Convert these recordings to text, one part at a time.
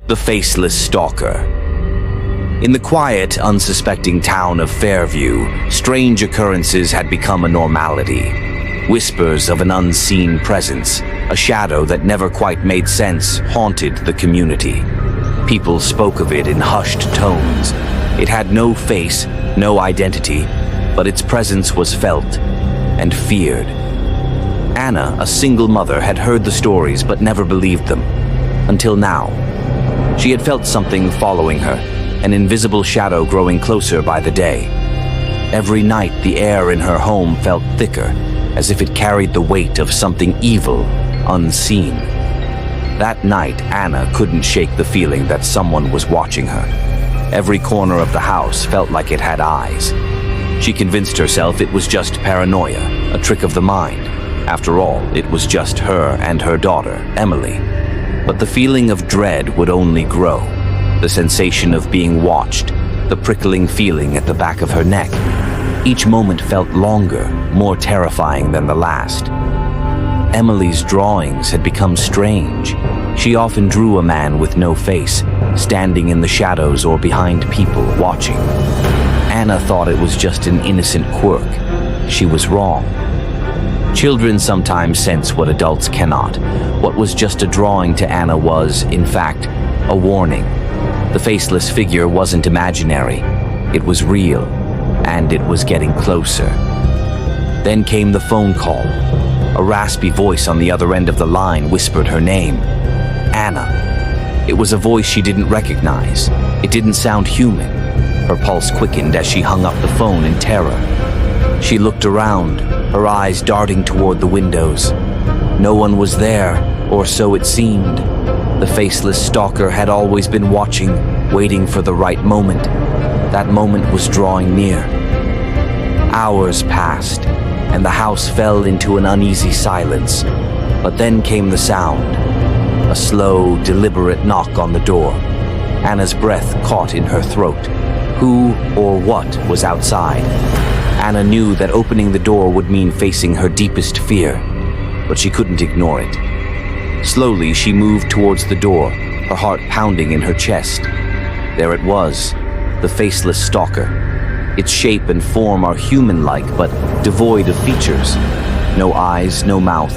The Faceless Stalker. In the quiet, unsuspecting town of Fairview, strange occurrences had become a normality. Whispers of an unseen presence, a shadow that never quite made sense, haunted the community. People spoke of it in hushed tones. It had no face, no identity, but its presence was felt and feared. Anna, a single mother, had heard the stories but never believed them. Until now. She had felt something following her, an invisible shadow growing closer by the day. Every night, the air in her home felt thicker, as if it carried the weight of something evil, unseen. That night, Anna couldn't shake the feeling that someone was watching her. Every corner of the house felt like it had eyes. She convinced herself it was just paranoia, a trick of the mind. After all, it was just her and her daughter, Emily. But the feeling of dread would only grow. The sensation of being watched, the prickling feeling at the back of her neck. Each moment felt longer, more terrifying than the last. Emily's drawings had become strange. She often drew a man with no face, standing in the shadows or behind people watching. Anna thought it was just an innocent quirk. She was wrong. Children sometimes sense what adults cannot. What was just a drawing to Anna was, in fact, a warning. The faceless figure wasn't imaginary. It was real, and it was getting closer. Then came the phone call. A raspy voice on the other end of the line whispered her name. Anna. It was a voice she didn't recognize. It didn't sound human. Her pulse quickened as she hung up the phone in terror. She looked around, her eyes darting toward the windows. No one was there, or so it seemed. The Faceless Stalker had always been watching, waiting for the right moment. That moment was drawing near. Hours passed, and the house fell into an uneasy silence. But then came the sound. A slow, deliberate knock on the door. Anna's breath caught in her throat. Who or what was outside? Anna knew that opening the door would mean facing her deepest fear, but she couldn't ignore it. Slowly, she moved towards the door, her heart pounding in her chest. There it was, the Faceless Stalker. Its shape and form are human-like, but devoid of features. No eyes, no mouth,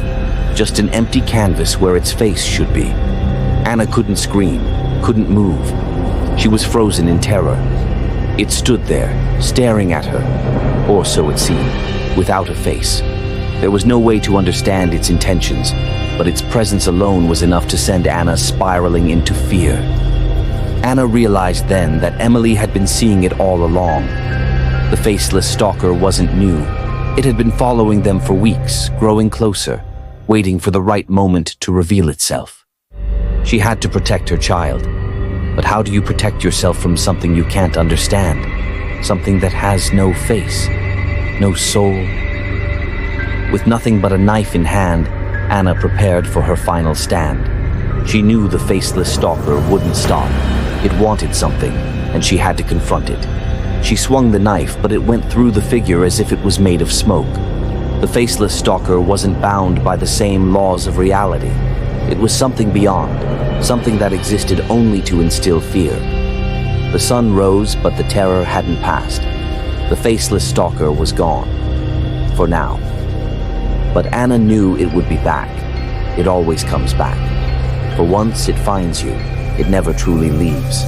just an empty canvas where its face should be. Anna couldn't scream, couldn't move. She was frozen in terror. It stood there, staring at her, or so it seemed, without a face. There was no way to understand its intentions, but its presence alone was enough to send Anna spiraling into fear. Anna realized then that Emily had been seeing it all along. The Faceless Stalker wasn't new. It had been following them for weeks, growing closer, waiting for the right moment to reveal itself. She had to protect her child. But how do you protect yourself from something you can't understand? Something that has no face, no soul? With nothing but a knife in hand, Anna prepared for her final stand. She knew the Faceless Stalker wouldn't stop. It wanted something, and she had to confront it. She swung the knife, but it went through the figure as if it was made of smoke. The Faceless Stalker wasn't bound by the same laws of reality. It was something beyond, something that existed only to instill fear. The sun rose, but the terror hadn't passed. The Faceless Stalker was gone. For now. But Anna knew it would be back. It always comes back. For once it finds you, it never truly leaves.